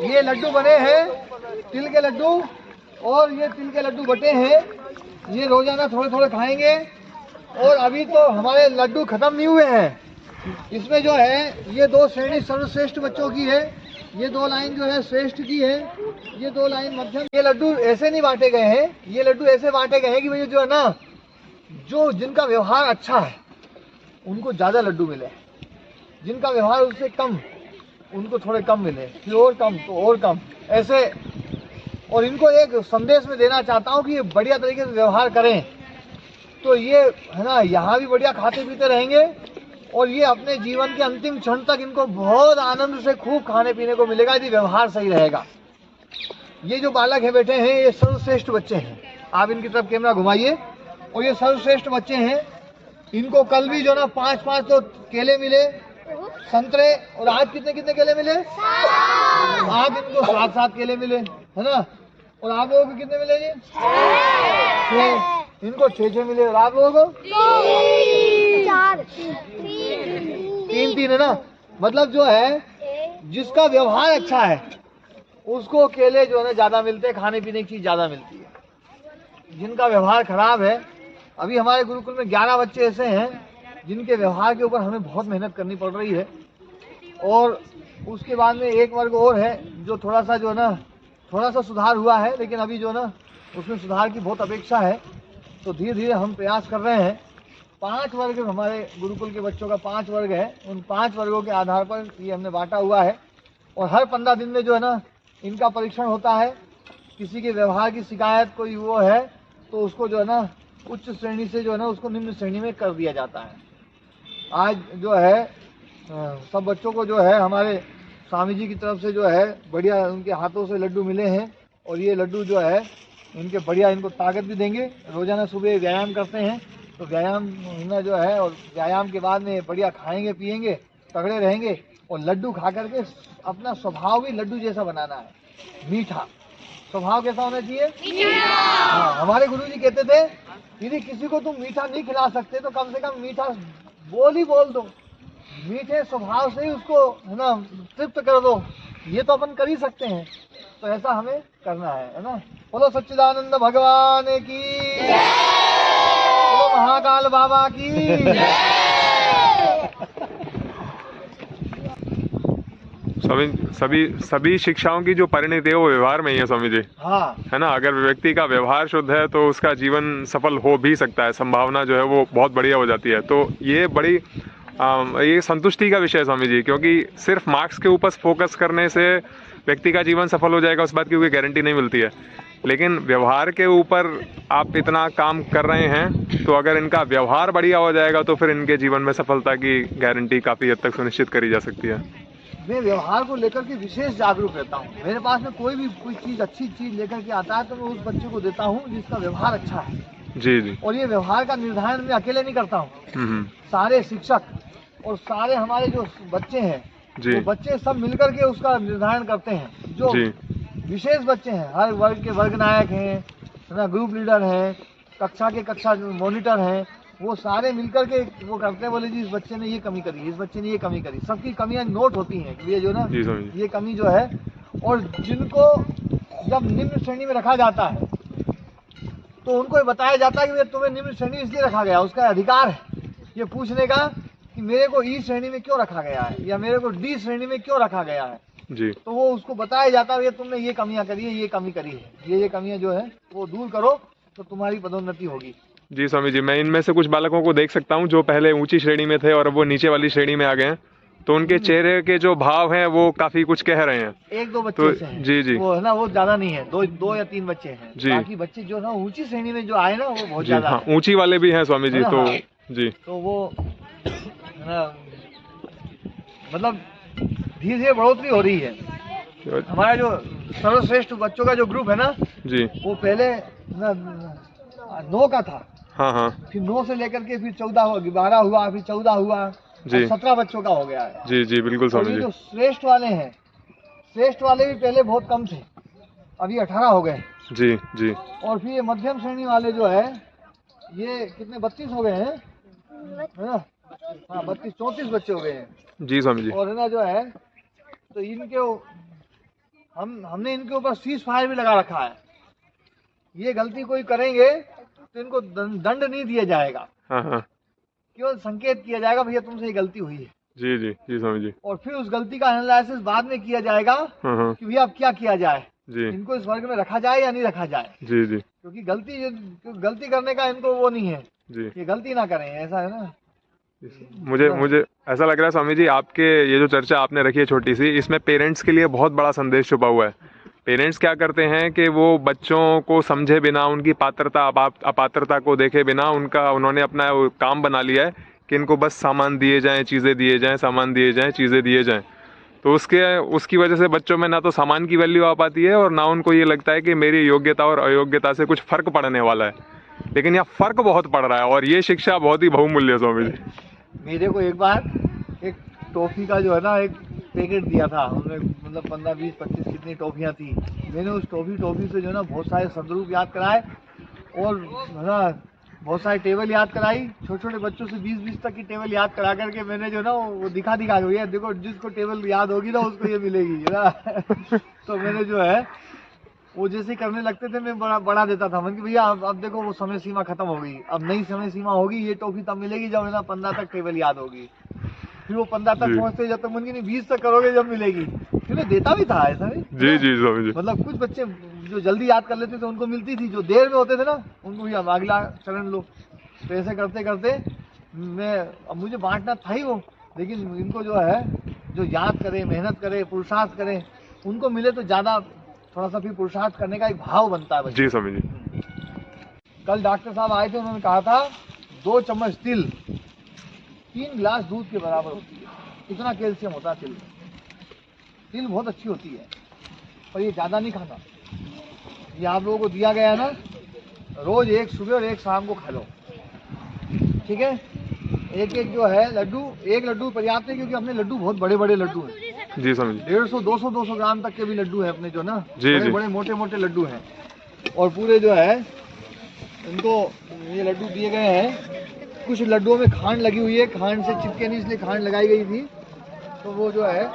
ये लड्डू बने हैं तिल के लड्डू, और ये तिल के लड्डू बटे हैं। ये रोजाना थोड़े थोड़े खाएंगे। और अभी तो हमारे लड्डू खत्म नहीं हुए हैं। इसमें जो है ये 2 श्रेणी सर्वश्रेष्ठ बच्चों की है, ये 2 लाइन जो है श्रेष्ठ की है, ये 2 लाइन मध्यम। ये लड्डू ऐसे नहीं बांटे गए हैं, ये लड्डू ऐसे बांटे गए हैं कि भैया जो है ना, जो जिनका व्यवहार अच्छा है उनको ज्यादा लड्डू मिले, जिनका व्यवहार उससे कम उनको थोड़े कम मिले, फिर और कम तो और कम, ऐसे। और इनको एक संदेश में देना चाहता हूँ कि ये बढ़िया तरीके से व्यवहार करें, तो ये है ना यहाँ भी बढ़िया खाते पीते रहेंगे, और ये अपने जीवन के अंतिम क्षण तक इनको बहुत आनंद से खूब खाने पीने को मिलेगा यदि व्यवहार सही रहेगा। ये जो बालक है बैठे हैं, ये सर्वश्रेष्ठ बच्चे हैं। आप इनकी तरफ कैमरा घुमाइए। और ये सर्वश्रेष्ठ बच्चे हैं। इनको कल भी जो ना 5-5 तो केले मिले, संतरे, और आज कितने कितने केले मिले? आज इनको 7-7 केले मिले, है ना। और आप लोगों को कितने मिले जी? 6। इनको 6-6 मिले। और आप लोगों को 3-3 है ना। मतलब जो है जिसका व्यवहार अच्छा है उसको केले जो है ना ज्यादा मिलते हैं, खाने पीने की चीज ज्यादा मिलती है। जिनका व्यवहार खराब है, अभी हमारे गुरुकुल में 11 बच्चे ऐसे हैं जिनके व्यवहार के ऊपर हमें बहुत मेहनत करनी पड़ रही है। और उसके बाद में एक वर्ग और है जो थोड़ा सा जो है ना, थोड़ा सा सुधार हुआ है, लेकिन अभी जो ना उसमें सुधार की बहुत अपेक्षा है। तो धीरे धीरे हम प्रयास कर रहे हैं। 5 वर्ग हमारे गुरुकुल के बच्चों का 5 वर्ग है। उन 5 वर्गों के आधार पर ये हमने बांटा हुआ है। और हर 15 दिन में जो है ना इनका परीक्षण होता है। किसी के व्यवहार की शिकायत कोई वो है तो उसको जो है ना उच्च श्रेणी से जो है ना उसको निम्न श्रेणी में कर दिया जाता है। आज जो है सब बच्चों को जो है हमारे स्वामी जी की तरफ से जो है बढ़िया उनके हाथों से लड्डू मिले हैं। और ये लड्डू जो है इनके बढ़िया, इनको ताकत भी देंगे। रोजाना सुबह व्यायाम करते हैं तो व्यायाम होना जो है, और व्यायाम के बाद में बढ़िया खाएंगे पिएंगे, तगड़े रहेंगे। और लड्डू खा करके अपना स्वभाव भी लड्डू जैसा बनाना है, मीठा स्वभाव। कैसा होना चाहिए? हाँ, हमारे गुरुजी कहते थे यदि किसी को तुम मीठा नहीं खिला सकते तो कम से कम मीठा बोल ही बोल दो, मीठे स्वभाव से ही उसको है ना तृप्त कर दो। ये तो अपन कर ही सकते हैं। तो ऐसा हमें करना है ना। बोलो सच्चिदानंद भगवान की, बोलो महाकाल बाबा की। सभी शिक्षाओं की जो परिणति है वो व्यवहार में ही है स्वामी जी। हाँ, है ना। अगर व्यक्ति का व्यवहार शुद्ध है तो उसका जीवन सफल हो भी सकता है, संभावना जो है वो बहुत बढ़िया हो जाती है। तो ये बड़ी ये संतुष्टि का विषय है स्वामी जी, क्योंकि सिर्फ मार्क्स के ऊपर फोकस करने से व्यक्ति का जीवन सफल हो जाएगा उस बात की कोई गारंटी नहीं मिलती है। लेकिन व्यवहार के ऊपर आप इतना काम कर रहे हैं, तो अगर इनका व्यवहार बढ़िया हो जाएगा तो फिर इनके जीवन में सफलता की गारंटी काफ़ी हद तक सुनिश्चित करी जा सकती है। मैं व्यवहार को लेकर के विशेष जागरूक रहता हूँ। मेरे पास में कोई भी कोई चीज अच्छी चीज लेकर के आता है तो मैं उस बच्चे को देता हूँ जिसका व्यवहार अच्छा है। जी जी। और ये व्यवहार का निर्धारण मैं अकेले नहीं करता हूँ। सारे शिक्षक और सारे हमारे जो बच्चे हैं, वो बच्चे सब मिलकर के उसका निर्धारण करते हैं। जो विशेष बच्चे हैं, हर वर्ग के वर्ग नायक हैं, ग्रुप लीडर हैं, कक्षा के कक्षा मॉनिटर हैं, वो सारे मिलकर के वो करते हैं। बोले जी इस बच्चे ने ये कमी करी, इस बच्चे ने ये कमी करी। सबकी कमियां नोट होती हैं कि ये जो ना ये कमी जो है। और जिनको जब निम्न श्रेणी में रखा जाता है तो उनको ये बताया जाता है कि तुम्हें निम्न श्रेणी इसलिए रखा गया, उसका अधिकार है ये पूछने का कि मेरे को ई श्रेणी में क्यों रखा गया है या मेरे को डी श्रेणी में क्यों रखा गया है जी। तो वो उसको बताया जाता है तुमने ये कमियां करी है, ये कमी करी है, ये कमियां जो है वो दूर करो तो तुम्हारी पदोन्नति होगी। जी स्वामी जी, मैं इनमें से कुछ बालकों को देख सकता हूँ जो पहले ऊंची श्रेणी में थे और अब वो नीचे वाली श्रेणी में आ गए हैं। तो उनके चेहरे के जो भाव हैं वो काफी कुछ कह रहे हैं। 1-2 बच्चे तो हैं। जी जी, वो है ना, वो ज्यादा नहीं है, 2 या 3 बच्चे हैं जी। बाकी बच्चे जो ना ऊंची श्रेणी में जो आए ना वो बहुत ज्यादा। हाँ, ऊंची वाले भी हैं स्वामी जी। तो जी, तो वो है ना, मतलब धीरे धीरे बढ़ोतरी हो रही है। हमारा जो सर्वश्रेष्ठ बच्चों का जो ग्रुप है ना जी, वो पहले 9 का था। हाँ हाँ, फिर 9 से लेकर के फिर 14 हुआ, 12 हुआ, फिर 14 हुआ, 17 बच्चों का हो गया है। जी जी, बिल्कुल स्वामी जी। जो श्रेष्ठ वाले हैं, श्रेष्ठ वाले भी पहले बहुत कम थे, अभी 18 हो गए। जी जी। और फिर ये मध्यम श्रेणी वाले जो है ये कितने 32 हो गए हैं, है ना। हाँ 32-34 बच्चे हो गए हैं जी स्वामी जी। और है ना जो है तो इनके हमने इनके ऊपर सीज फायर भी लगा रखा है। ये गलती कोई करेंगे तो इनको दंड नहीं दिया जाएगा, हाँ। केवल संकेत किया जाएगा भैया तुमसे ये गलती हुई है। जी जी जी स्वामी जी। और फिर उस गलती का एनालिसिस बाद में किया जाएगा हाँ। कि भैया अब क्या किया जाए, जी इनको इस वर्ग में रखा जाए या नहीं रखा जाए। जी जी क्योंकि गलती करने का इनको वो नहीं है, जी। ये गलती ना करें, ऐसा है ना। मुझे ऐसा लग रहा है स्वामी जी, आपके ये जो चर्चा आपने रखी है छोटी सी, इसमें पेरेंट्स के लिए बहुत बड़ा संदेश छुपा हुआ है। पेरेंट्स क्या करते हैं कि वो बच्चों को समझे बिना, उनकी पात्रता अपात्रता को देखे बिना उन्होंने अपना वो काम बना लिया है कि इनको बस सामान दिए जाएं, चीज़ें दिए जाएं, सामान दिए जाएं, चीज़ें दिए जाएं। तो उसकी वजह से बच्चों में ना तो सामान की वैल्यू आ पाती है और ना उनको ये लगता है कि मेरी योग्यता और अयोग्यता से कुछ फ़र्क पड़ने वाला है। लेकिन यहाँ फ़र्क बहुत पड़ रहा है और ये शिक्षा बहुत ही बहुमूल्य है स्वामी जी। मेरे को एक बार एक टॉफी का जो है ना एक पैकेट दिया था, उनमें मतलब 15, 20, 25 कितनी टॉफियाँ थी। मैंने उस टॉफी से जो है ना बहुत सारे संदरूप याद कराए और है ना बहुत सारी टेबल याद कराई। छोटे छोटे बच्चों से 20-20 तक की टेबल याद करा करके मैंने जो ना वो दिखा भैया देखो जिसको टेबल याद होगी ना उसको ये मिलेगी है ना। तो मैंने जो है वो जैसे करने लगते थे मैं बढ़ा देता था। मैंने भैया अब देखो वो समय सीमा खत्म हो गई, अब नई समय सीमा होगी, ये टॉफी तब मिलेगी जब है ना 15 तक टेबल याद होगी। फिर वो 15 तक पहुंचते जब तक मुझे नहीं 20 तक करोगे जब मिलेगी। फिर मैं देता भी था ऐसा नहीं। जी जी स्वामी जी। मतलब कुछ बच्चे जो जल्दी याद कर लेते थे उनको मिलती थी, जो देर में होते थे ना उनको भी अब अगला चरण लो। तो ऐसे करते करते अब मुझे बांटना था ही वो, लेकिन इनको जो है जो याद करे, मेहनत करे, पुरुषार्थ करे, उनको मिले तो ज्यादा थोड़ा सा फिर पुरुषार्थ करने का एक भाव बनता है बच्चे। जी स्वामी जी। कल डॉक्टर साहब आए थे, उन्होंने कहा था 2 चम्मच तिल 3 गिलास दूध के बराबर होती है, इतना कैल्शियम होता है तिल में। तिल बहुत अच्छी होती है पर ये ज़्यादा नहीं खाना। ये आप लोगों को दिया गया है ना, रोज एक सुबह और एक शाम को खा लो, ठीक है। एक एक जो है लड्डू, एक लड्डू पर्याप्त है क्योंकि अपने लड्डू बहुत बड़े बड़े लड्डू हैं। जी समझ। 150, 200, 200 ग्राम तक के भी लड्डू हैं अपने जो ना, जी, बड़े जी। बड़े मोटे मोटे लड्डू हैं। और पूरे जो है इनको ये लड्डू दिए गए हैं। कुछ लड्डुओं में खांड लगी हुई है, खांड से चिपके नहीं इसलिए खांड लगाई गई थी। तो वो जो है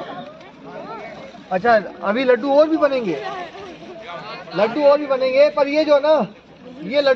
अच्छा अभी लड्डू और भी बनेंगे, पर ये जो ना ये लड्डू